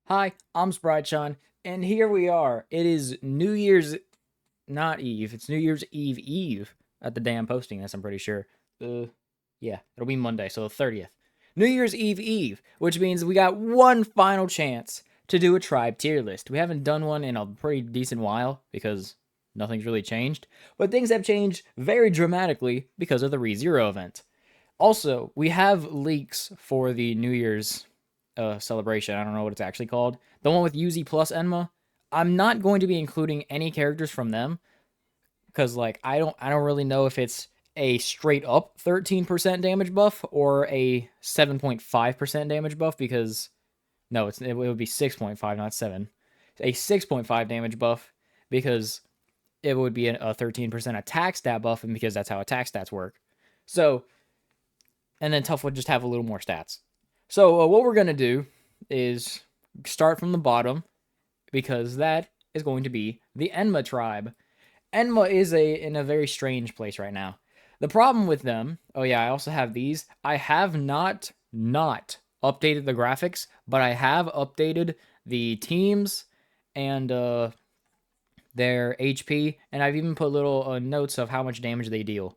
Hi, I'm Sprite and here we are. It is New Year's, not Eve. It's New Year's Eve at the day I'm posting this. I'm pretty sure. Uh, yeah, it'll be Monday, so the 30th. New Year's Eve, which means we got one final chance to do a tribe tier list. We haven't done one in a pretty decent while because nothing's really changed, but things have changed very dramatically because of the ReZero event. Also, we have leaks for the New Year's celebration. I don't know what it's actually called. The one with UZ plus Enma. I'm not going to be including any characters from them because I don't really know if it's a straight up 13% damage buff or a 7.5% damage buff because no, it would be 6.5, not 7. A 6.5 damage buff because it would be a 13% attack stat buff and because that's how attack stats work. So, and then Tough would just have a little more stats. So what we're gonna do is start from the bottom because that is going to be the Enma tribe. Enma is in a very strange place right now. The problem with them, oh yeah, I also have these. I have not updated the graphics, but I have updated the teams and their HP, and I've even put little notes of how much damage they deal.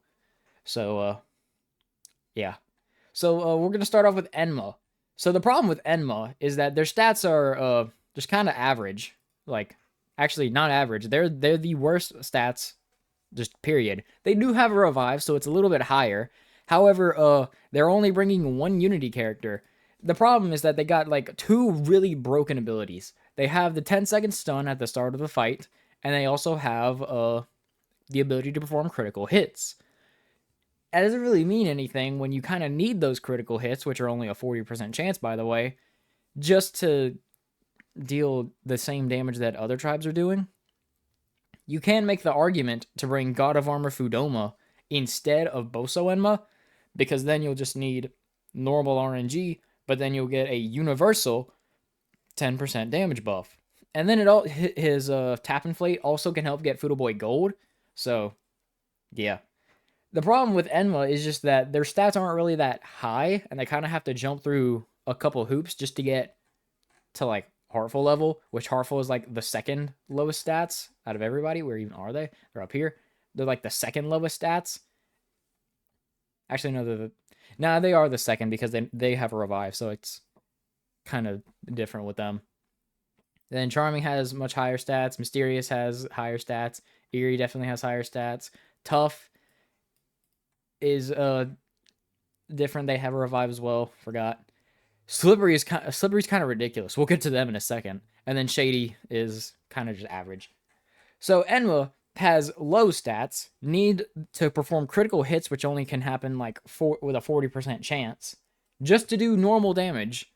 So yeah. So we're gonna start off with Enma. So the problem with Enma is that their stats are just kind of average. Like, actually, not average. They're the worst stats. Just period. They do have a revive, so it's a little bit higher. However, they're only bringing one Unity character. The problem is that they got like two really broken abilities. They have the 10-second stun at the start of the fight, and they also have the ability to perform critical hits. That doesn't really mean anything when you kind of need those critical hits, which are only a 40% chance, by the way, just to deal the same damage that other tribes are doing. You can make the argument to bring God of Armor Fudoma instead of Boso Enma, because then you'll just need normal RNG, but then you'll get a universal 10% damage buff. And then his tap inflate also can help get Fudo Boy gold. So, yeah. The problem with Enma is just that their stats aren't really that high, and they kind of have to jump through a couple hoops just to get to like Heartful level, which Heartful is like the second lowest stats out of everybody. Where even are they? They're up here. They're like the second lowest stats. Actually, no, they are the second because they have a revive, so it's kind of different with them. Then Charming has much higher stats. Mysterious has higher stats. Eerie definitely has higher stats. Tough is different. They have a revive as well. Forgot. Slippery's kind of ridiculous. We'll get to them in a second. And then Shady is kind of just average. So Enma has low stats, need to perform critical hits, which only can happen like with a 40% chance, just to do normal damage.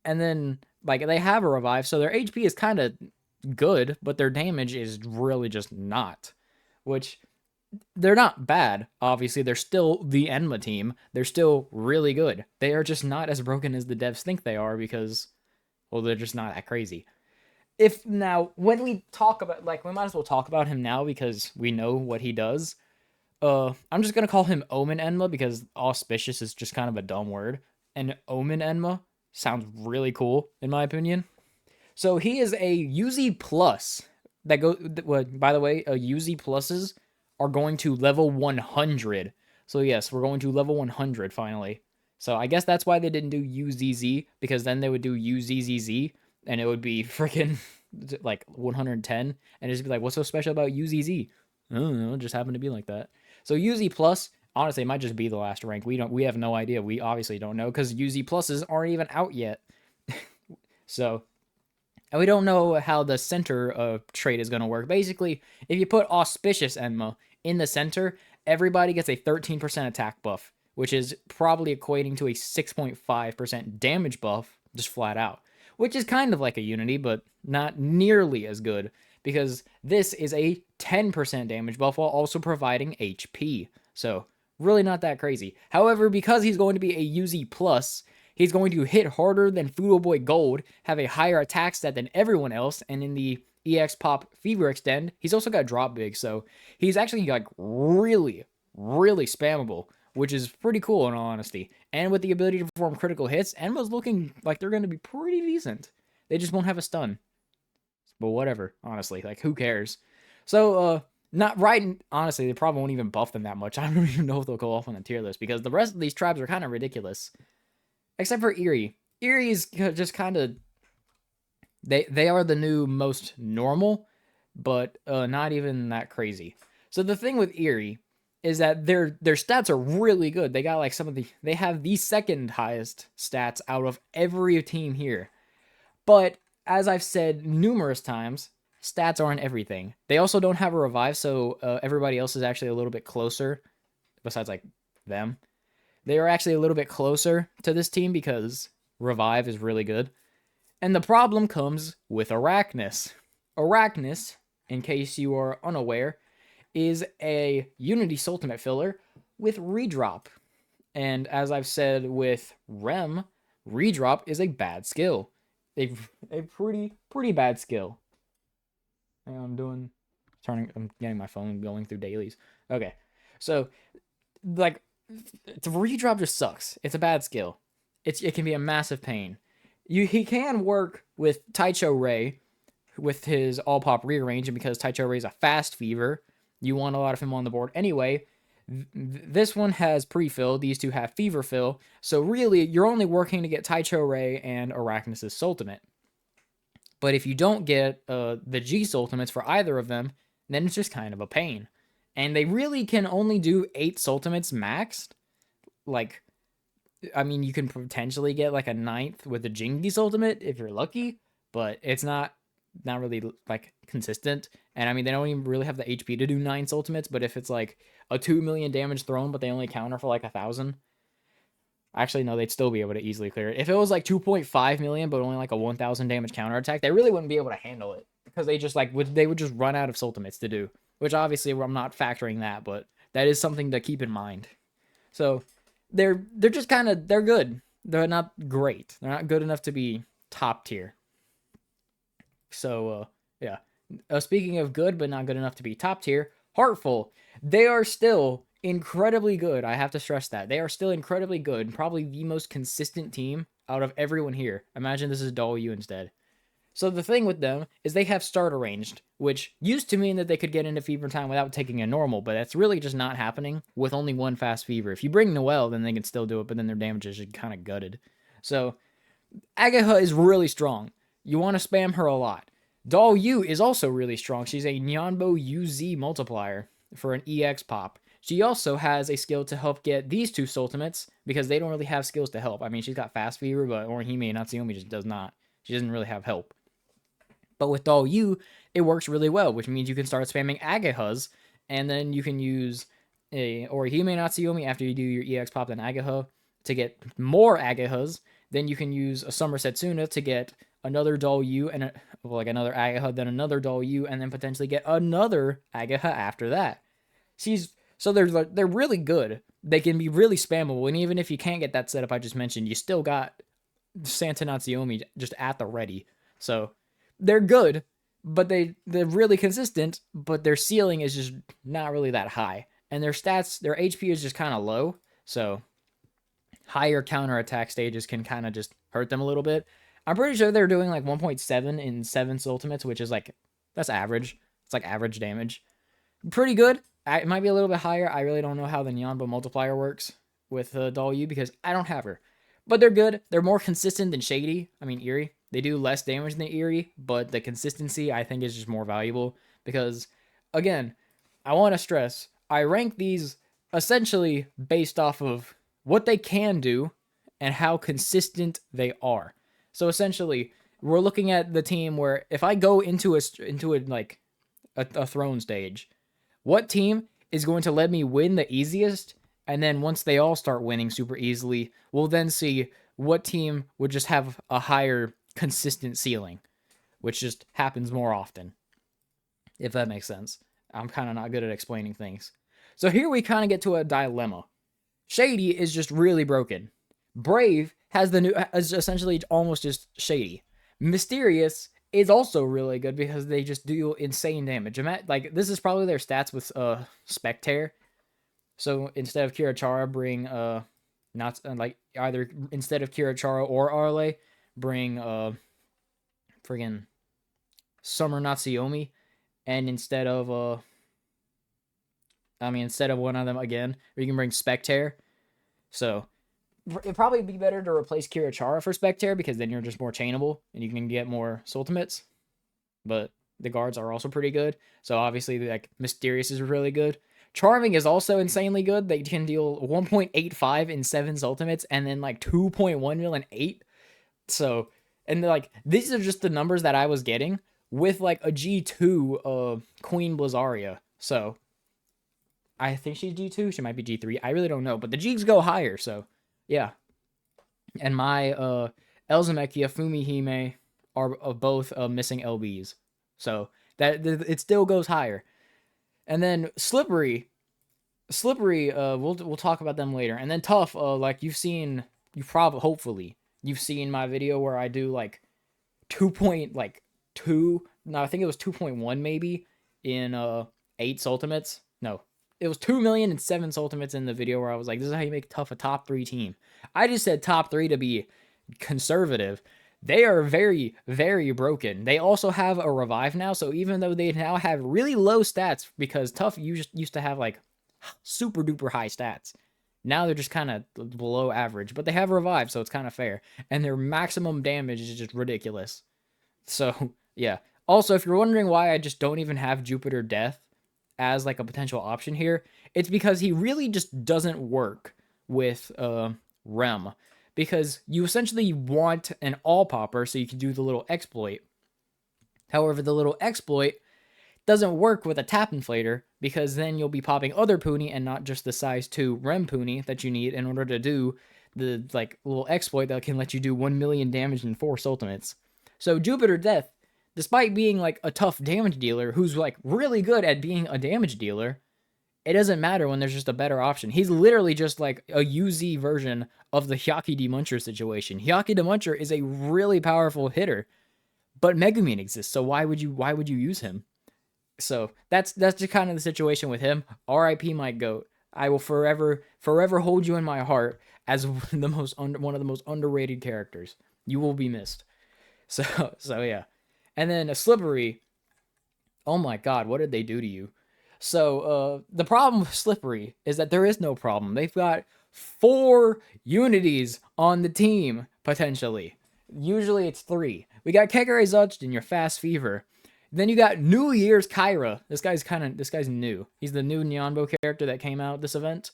And then like they have a revive, so their HP is kind of good, but their damage is really just not. Which they're not bad. Obviously, they're still the Enma team. They're still really good. They are just not as broken as the devs think they are because, well, they're just not that crazy. If now, when we talk about, like, we might as well talk about him now because we know what he does. I'm just gonna call him Omen Enma because auspicious is just kind of a dumb word, and Omen Enma sounds really cool in my opinion. So he is a UZ plus that go. By the way, UZ pluses are going to level 100. So yes, we're going to level 100 finally. So I guess that's why they didn't do UZZ, because then they would do UZZZ and it would be freaking like 110 and just be like, what's so special about UZZ? I don't know, it just happened to be like that. So UZ plus, honestly, it might just be the last rank. We have no idea. We obviously don't know because UZ pluses aren't even out yet. So, and we don't know how the center trait is going to work. Basically, if you put auspicious Enma in the center, everybody gets a 13% attack buff, which is probably equating to a 6.5% damage buff, just flat out, which is kind of like a Unity, but not nearly as good because this is a 10% damage buff while also providing HP. So, really not that crazy. However, because he's going to be a UZ plus, he's going to hit harder than Fudo Boy Gold, have a higher attack stat than everyone else, and in the EX Pop Fever Extend, he's also got drop big, so he's actually like really, really spammable, which is pretty cool in all honesty. And with the ability to perform critical hits, Enma's looking like they're going to be pretty decent. They just won't have a stun. But whatever, honestly. Like, who cares? So, not right. Honestly, they probably won't even buff them that much. I don't even know if they'll go off on the tier list because the rest of these tribes are kind of ridiculous. Except for Eerie. Eerie is just kind of... They are the new most normal, but not even that crazy. So the thing with Eerie is that their stats are really good. They got like they have the second highest stats out of every team here. But as I've said numerous times, stats aren't everything. They also don't have a revive, so everybody else is actually a little bit closer. Besides like them, they are actually a little bit closer to this team because revive is really good. And the problem comes with Arachnus. Arachnus, in case you are unaware, is a Unity Soultimate filler with redrop. And as I've said with Rem, redrop is a bad skill. A pretty bad skill. I'm getting my phone going through dailies. Okay. So, like, the redrop just sucks. It's a bad skill. It can be a massive pain. He can work with Taicho Ray with his all pop rearrange, and because Taicho Ray is a fast fever, you want a lot of him on the board anyway. This one has pre-fill, these two have fever fill, so really you're only working to get Taicho Ray and Arachnus' Soultimate. But if you don't get the G Soultimates for either of them, then it's just kind of a pain. And they really can only do 8 Soultimates maxed. Like, I mean, you can potentially get like a 9th with the Jingi's Ultimate if you're lucky, but it's not really like consistent. And I mean, they don't even really have the HP to do 9 Ultimates, but if it's like a 2 million damage thrown, but they only counter for like 1,000, actually, no, they'd still be able to easily clear it. If it was like 2.5 million, but only like a 1,000 damage counter attack, they really wouldn't be able to handle it because they just like they would just run out of Ultimates to do, which obviously I'm not factoring that, but that is something to keep in mind. So they're just kind of, they're good. They're not great. They're not good enough to be top tier. So, yeah. Speaking of good, but not good enough to be top tier, Heartful. They are still incredibly good. I have to stress that. They are still incredibly good. Probably the most consistent team out of everyone here. Imagine this is Dolu instead. So the thing with them is they have start arranged, which used to mean that they could get into Fever Time without taking a normal, but that's really just not happening with only one fast Fever. If you bring Noelle, then they can still do it, but then their damage is just kind of gutted. So Agatha is really strong. You want to spam her a lot. Doll U is also really strong. She's a Nyanbo UZ multiplier for an EX pop. She also has a skill to help get these two Soultimates because they don't really have skills to help. I mean, she's got Fast Fever, but Orihime and Natsume just does not. She doesn't really have help. But with Doll U, it works really well, which means you can start spamming Agahas, and then you can use a Orihime Natsume after you do your EX pop and Agaha to get more Agahas. Then you can use a Summer Setsuna to get another Doll U and another Agaha, then another Doll U, and then potentially get another Agaha after that. So they're really good. They can be really spammable, and even if you can't get that setup I just mentioned, you still got Santa Natsume just at the ready. So they're good, but they're really consistent, but their ceiling is just not really that high. And their stats, their HP is just kind of low, so higher counterattack stages can kind of just hurt them a little bit. I'm pretty sure they're doing like 1.7 in 7 Ultimates, which is like, that's average. It's like average damage. Pretty good. It might be a little bit higher. I really don't know how the Nyanbo multiplier works with Doll U because I don't have her. But they're good. They're more consistent than Eerie. They do less damage than Eerie, but the consistency I think is just more valuable because, again, I want to stress, I rank these essentially based off of what they can do and how consistent they are. So essentially, we're looking at the team where if I go into a throne stage, what team is going to let me win the easiest? And then once they all start winning super easily, we'll then see what team would just have a higher consistent ceiling, which just happens more often, if that makes sense. I'm kind of not good at explaining things. So here we kind of get to a dilemma. Shady is just really broken. Brave is essentially almost just Shady. Mysterious is also really good because they just do insane damage. Like, this is probably their stats with Spectre. So instead of Kirachara, bring not like either instead of Kirachara or Arle, bring friggin' Summer Natsuyomi, and instead of instead of one of them again, or you can bring Spectator. So it'd probably be better to replace Kirachara for Spectator because then you're just more chainable and you can get more Soultimates. But the guards are also pretty good. So obviously, like, Mysterious is really good. Charming is also insanely good. They can deal 1.85 in 7 Ultimates and then like 2.1 mil in 8. So, and like, these are just the numbers that I was getting with like a G2 Queen Blizzaria. So, I think she's G2. She might be G3. I really don't know. But the Gs go higher. So, yeah. And my Elzamekia, Fumihime are both missing LBs. So, that it still goes higher. And then Slippery, we'll talk about them later. And then Tough, like you've seen my video where I do like 2.2, no, I think it was 2.1 maybe in 8 Ultimates. No, it was 2 million and 7 Ultimates in the video where I was like, this is how you make Tough a top 3 team. I just said top 3 to be conservative. They are very, very broken. They also have a revive now, so even though they now have really low stats, because Tough used to have like super duper high stats, now they're just kind of below average, but they have revive, so it's kind of fair. And their maximum damage is just ridiculous. So, yeah. Also, if you're wondering why I just don't even have Jupiter Death as like a potential option here, it's because he really just doesn't work with Rem. Because you essentially want an all-popper so you can do the little exploit. However, the little exploit doesn't work with a tap inflator because then you'll be popping other Puni and not just the size 2 Rem Puni that you need in order to do the like little exploit that can let you do 1 million damage in 4 Ultimates. So Jupiter Death, despite being like a tough damage dealer who's like really good at being a damage dealer, it doesn't matter when there's just a better option. He's literally just like a UZ version of the Hyaki D Muncher situation. Hyaki D Muncher is a really powerful hitter, but Megumin exists, so why would you use him? So that's just kind of the situation with him. R.I.P. my goat. I will forever hold you in my heart as one of the most underrated characters. You will be missed. So yeah. And then a Slippery. Oh my god, what did they do to you? So, the problem with Slippery is that there is no problem. They've got 4 unities on the team, potentially. Usually it's 3. We got Kegare Zuchten, your Fast Fever. Then you got New Year's Kyra. This guy's new. He's the new Nyanbo character that came out this event.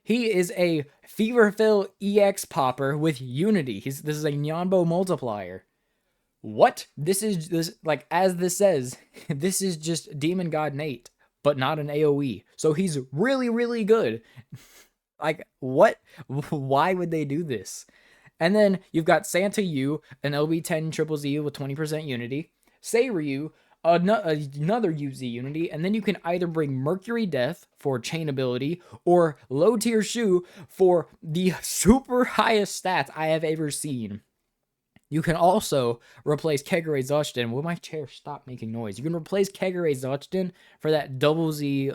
He is a Feverfill EX popper with Unity. This is a Nyanbo multiplier. What? Like, as this says, this is just Demon God Nate, but not an AoE. So he's really, really good. Like, what? Why would they do this? And then you've got Santa Yu, an LB10 Triple Z with 20% Unity. Seiryu, another UZ Unity. And then you can either bring Mercury Death for chain ability or Low Tier Shu for the super highest stats I have ever seen. You can also replace Kegare Zuchten. Will my chair stop making noise? You can replace Kegare Zuchten for that double Z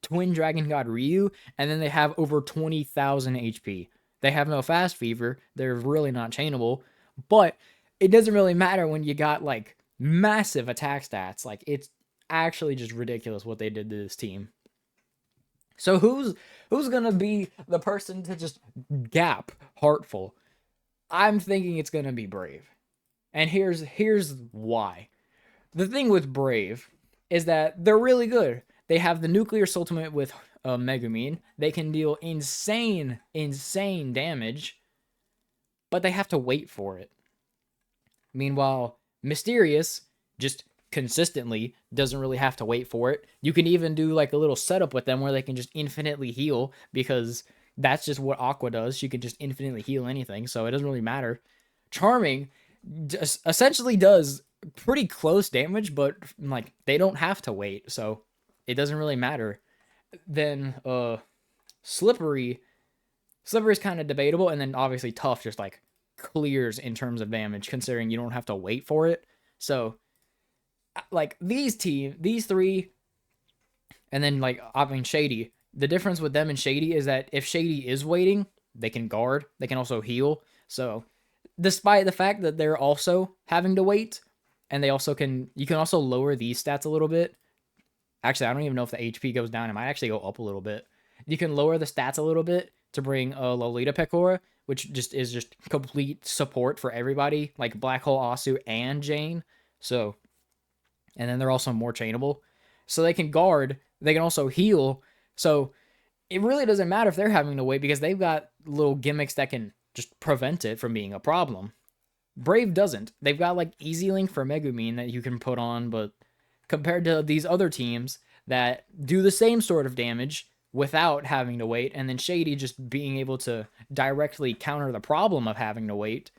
Twin Dragon God Ryu, and then they have over 20,000 HP. They have no Fast Fever. They're really not chainable, but it doesn't really matter when you got like massive attack stats. Like, it's actually just ridiculous what they did to this team. So who's gonna be the person to just gap Heartful? I'm thinking it's gonna be Brave. And here's why. The thing with Brave is that they're really good. They have the nuclear Soultimate with Megumin. They can deal insane damage, but they have to wait for it. Meanwhile, Mysterious just consistently doesn't really have to wait for it. You can even do like a little setup with them where they can just infinitely heal, because that's just what Aqua does. She can just infinitely heal anything, so it doesn't really matter. Charming just essentially does pretty close damage, but like they don't have to wait, so it doesn't really matter. Then Slippery's kind of debatable, and then obviously Tough just like clears in terms of damage, considering you don't have to wait for it. So like these three, and then like Shady. The difference with them and Shady is that if Shady is waiting, they can guard. They can also heal. So despite the fact that they're also having to wait, and you can also lower these stats a little bit. Actually, I don't even know if the HP goes down. It might actually go up a little bit. You can lower the stats a little bit to bring Lolita Pecora, which is just complete support for everybody, like Black Hole Asu and Jane. So, and then they're also more chainable. So they can guard, they can also heal. So it really doesn't matter if they're having to wait because they've got little gimmicks that can just prevent it from being a problem. Brave doesn't. They've got like Easy Link for Megumin that you can put on, but compared to these other teams that do the same sort of damage without having to wait, and then Shady just being able to directly counter the problem of having to wait,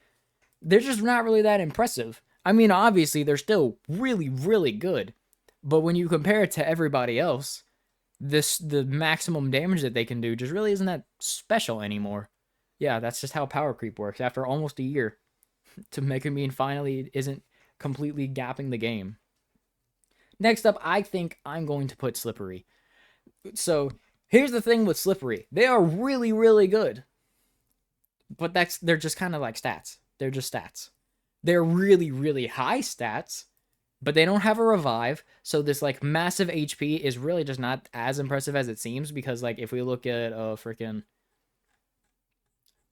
they're just not really that impressive. I mean, obviously, they're still really, really good, but when you compare it to everybody else, the maximum damage that they can do just really isn't that special anymore. Yeah, that's just how power creep works. After almost a year, to Megumin finally isn't completely gapping the game. Next up, I think I'm going to put Slippery. So here's the thing with Slippery. They are really, really good. But they're just kind of like stats. They're just stats. They're really, really high stats, but they don't have a revive. So this like massive HP is really just not as impressive as it seems, because like if we look at freaking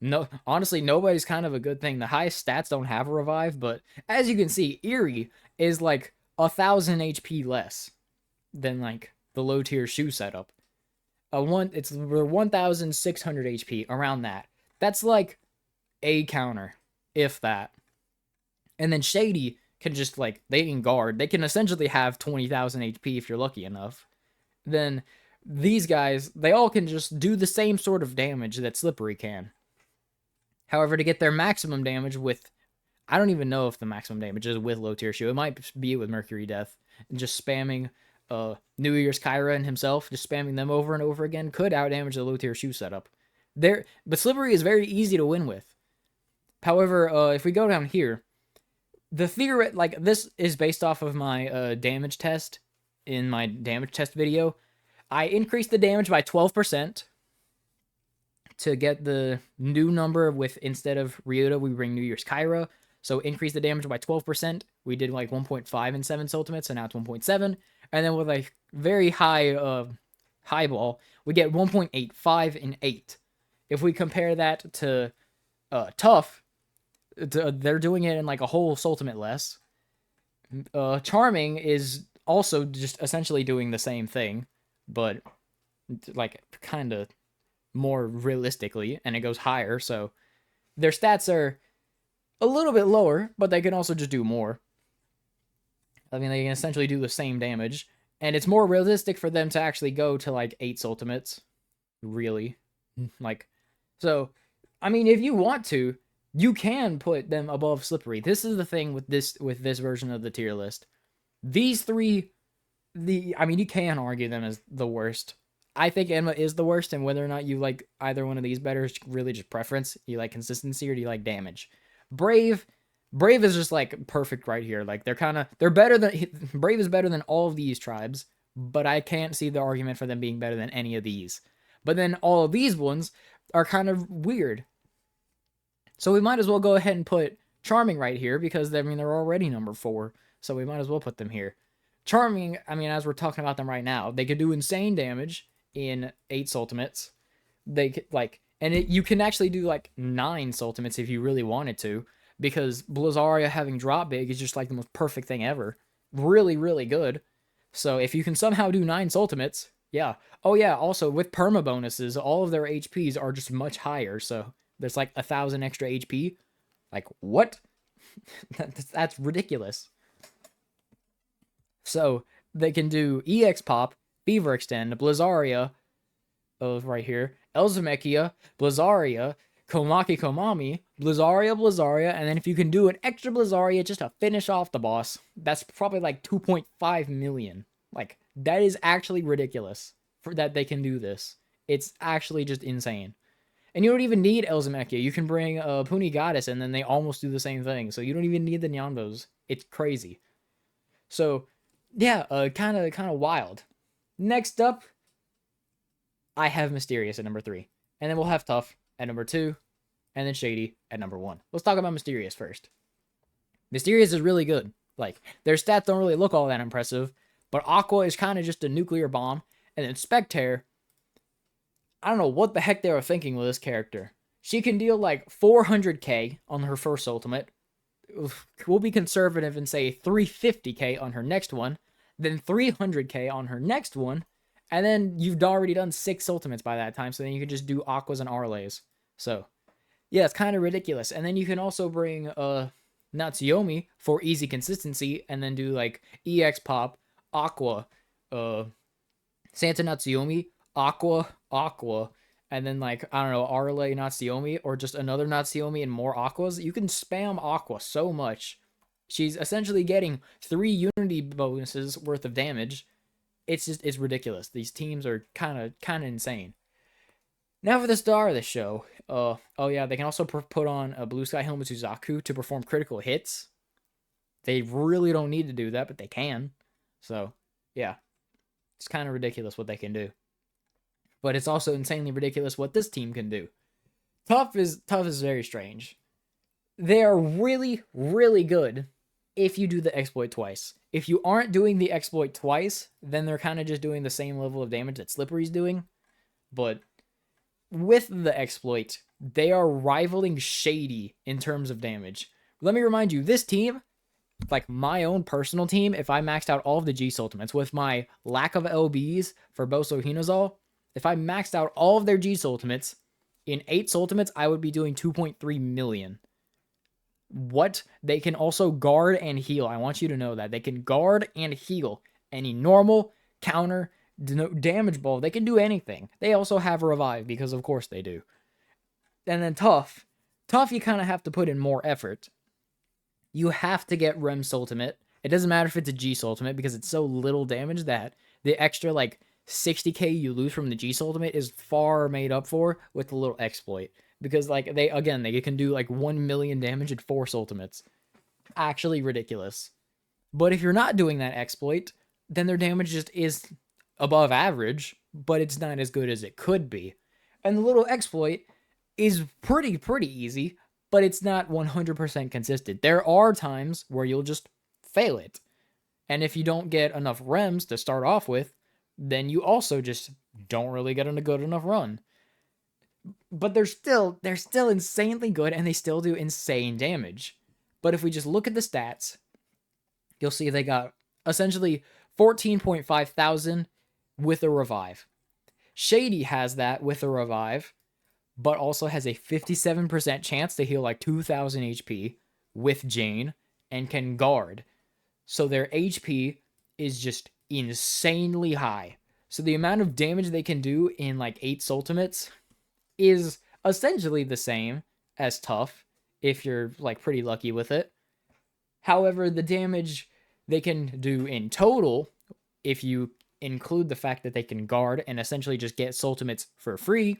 no, honestly, nobody's kind of a good thing. The highest stats don't have a revive, but as you can see, Eerie is like 1,000 HP less than like the low tier shoe setup. It's 1,600 HP around that. That's like a counter, if that. And then Shady can just like they can guard. They can essentially have 20,000 HP if you're lucky enough. Then these guys, they all can just do the same sort of damage that Slippery can. However, to get their maximum damage with, I don't even know if the maximum damage is with low tier shoe. It might be with Mercury Death. And just spamming New Year's Kyra and himself, just spamming them over and over again, could outdamage the low tier shoe setup. But Slippery is very easy to win with. However, if we go down here, the theory, like this is based off of my damage test in my damage test video. I increased the damage by 12%. To get the new number with, instead of Ryota, we bring New Year's Kyra. So increase the damage by 12%. We did like 1.5 in 7 Soultimate, so now it's 1.7. And then with a very high highball, we get 1.85 in 8. If we compare that to Tough, they're doing it in like a whole Soultimate less. Charming is also just essentially doing the same thing, but like kind of more realistically, and it goes higher, so their stats are a little bit lower, but they can also just do more. I mean, they can essentially do the same damage, and it's more realistic for them to actually go to like 8 Soultimates, really. Like, so, I mean, if you want to, you can put them above Slippery. This is the thing with this version of the tier list. These three, I mean, you can argue them as the worst. I think Enma is the worst, and whether or not you like either one of these better is really just preference. You like consistency or do you like damage? Brave is just like perfect right here. Like they're better than, Brave is better than all of these tribes, but I can't see the argument for them being better than any of these. But then all of these ones are kind of weird. So we might as well go ahead and put Charming right here because I mean they're already number 4, so we might as well put them here. Charming, I mean, as we're talking about them right now, they could do insane damage in 8 Soultimates. They could, like, and you can actually do like 9 Soultimates if you really wanted to, because Blizzaria having drop big is just like the most perfect thing ever. Really, really good. So if you can somehow do 9 Soultimates, yeah. Oh yeah, also with perma bonuses, all of their HPs are just much higher, so there's like 1,000 extra HP. Like, what? That's ridiculous. So they can do EX Pop, Fever Extend, Blizzaria, right here, Elzamechia, Blizzaria, Komaki Komami, Blizzaria, and then if you can do an extra Blizzaria just to finish off the boss, that's probably like 2.5 million. Like, that is actually ridiculous for that they can do this. It's actually just insane. And you don't even need Elzamechia. You can bring Puni Goddess, and then they almost do the same thing. So you don't even need the Nyanbos. It's crazy. So, yeah, kind of wild. Next up, I have Mysterious at number 3. And then we'll have Tough at number 2. And then Shady at number 1. Let's talk about Mysterious first. Mysterious is really good. Like, their stats don't really look all that impressive, but Aqua is kind of just a nuclear bomb, and then Spectair, I don't know what the heck they were thinking with this character. She can deal like 400k on her first ultimate. We'll be conservative and say 350k on her next one, then 300k on her next one, and then you've already done 6 ultimates by that time, so then you can just do Aquas and Arlays. So, yeah, it's kind of ridiculous. And then you can also bring Natsuyomi for easy consistency, and then do like EX Pop, Aqua, Santa Natsuyomi, Aqua, and then like, I don't know, Arale Natsuyomi, or just another Natsuyomi and more Aquas. You can spam Aqua so much. She's essentially getting 3 Unity bonuses worth of damage. It's ridiculous. These teams are kind of insane. Now for the star of the show. Oh yeah, they can also put on a Blue Sky Helmet Suzaku to perform critical hits. They really don't need to do that, but they can. So, yeah. It's kind of ridiculous what they can do. But it's also insanely ridiculous what this team can do. Tough is very strange. They are really, really good if you do the exploit twice. If you aren't doing the exploit twice, then they're kind of just doing the same level of damage that Slippery's doing. But with the exploit, they are rivaling Shady in terms of damage. Let me remind you, this team, like my own personal team, if I maxed out all of the Geese ultimates with my lack of LBs for Boso Hinozal, if I maxed out all of their Geese ultimates in 8 ultimates, I would be doing 2.3 million. What? They can also guard and heal. I want you to know that. They can guard and heal any normal, counter, damage ball. They can do anything. They also have revive, because of course they do. And then tough, you kind of have to put in more effort. You have to get Rem's ultimate. It doesn't matter if it's a Geese ultimate, because it's so little damage that the extra like 60k you lose from the Geese ultimate is far made up for with the little exploit. Because like they can do like 1 million damage in 4 ultimates. Actually ridiculous. But if you're not doing that exploit, then their damage just is above average, but it's not as good as it could be. And the little exploit is pretty easy, but it's not 100% consistent. There are times where you'll just fail it. And if you don't get enough rems to start off with, then you also just don't really get on a good enough run. But they're still insanely good, and they still do insane damage. But if we just look at the stats, you'll see they got essentially 14.5 thousand with a revive. Shady has that with a revive, but also has a 57% chance to heal like 2,000 HP with Jane, and can guard. So their HP is just insanely high. So the amount of damage they can do in like 8 ultimates is essentially the same as tough, if you're like pretty lucky with it. However, the damage they can do in total, if you include the fact that they can guard and essentially just get ultimates for free,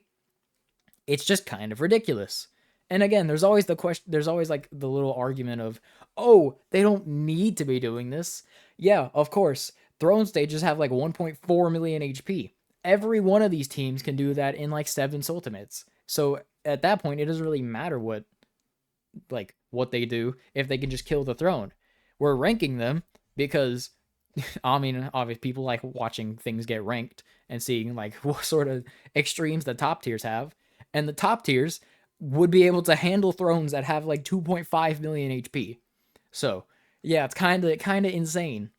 it's just kind of ridiculous. And again, there's always like the little argument of, oh, they don't need to be doing this. Yeah, of course. Throne stages have like 1.4 million HP. Every one of these teams can do that in like 7 ultimates. So at that point, it doesn't really matter what they do if they can just kill the throne. We're ranking them because, I mean, obviously people like watching things get ranked and seeing like what sort of extremes the top tiers have. And the top tiers would be able to handle thrones that have like 2.5 million HP. So yeah, it's kind of insane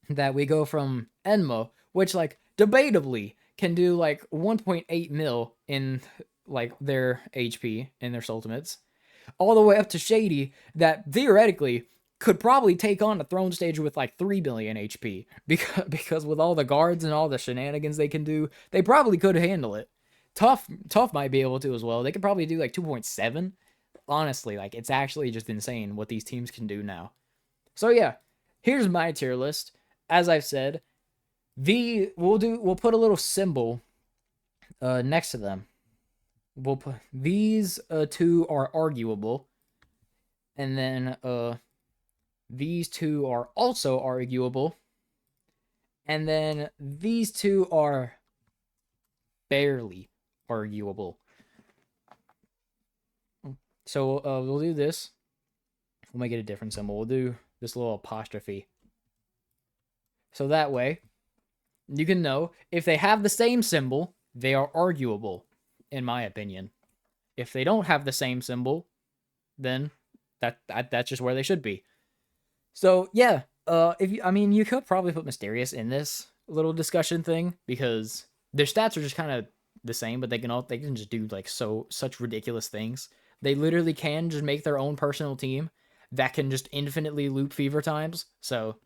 that we go from Enma, which like debatably can do like 1.8 mil in like their HP in their ultimates, all the way up to Shady that theoretically could probably take on a throne stage with like 3 billion HP, because with all the guards and all the shenanigans they can do, they probably could handle it. Tough might be able to as well. They could probably do like 2.7. Honestly, like it's actually just insane what these teams can do now. So yeah, here's my tier list. As I've said, we'll put a little symbol next to them. We'll put these 2 are arguable, and then these 2 are also arguable, and then these 2 are barely arguable. So we'll do this. We'll make it a different symbol. We'll do this little apostrophe. So that way, you can know if they have the same symbol, they are arguable, in my opinion. If they don't have the same symbol, then that's just where they should be. So yeah, if you, I mean, you could probably put mysterious in this little discussion thing because their stats are just kind of the same, but they can just do like such ridiculous things. They literally can just make their own personal team that can just infinitely loop fever times. So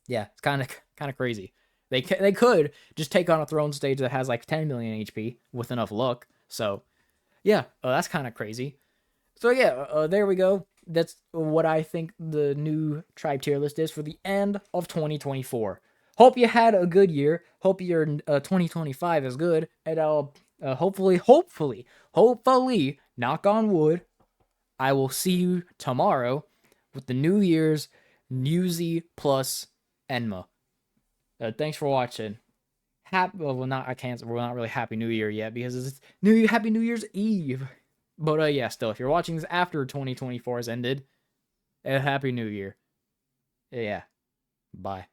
yeah, it's kind of crazy. They could just take on a throne stage that has like 10 million HP with enough luck. So yeah, that's kind of crazy. So yeah, there we go. That's what I think the new tribe tier list is for the end of 2024. Hope you had a good year. Hope your 2025 is good, and I'll hopefully, knock on wood, I will see you tomorrow with the New Year's Newsy plus Enma. Thanks for watching. We're not really Happy New Year yet because it's Happy New Year's Eve. But yeah, still, if you're watching this after 2024 has ended, Happy New Year. Yeah. Bye.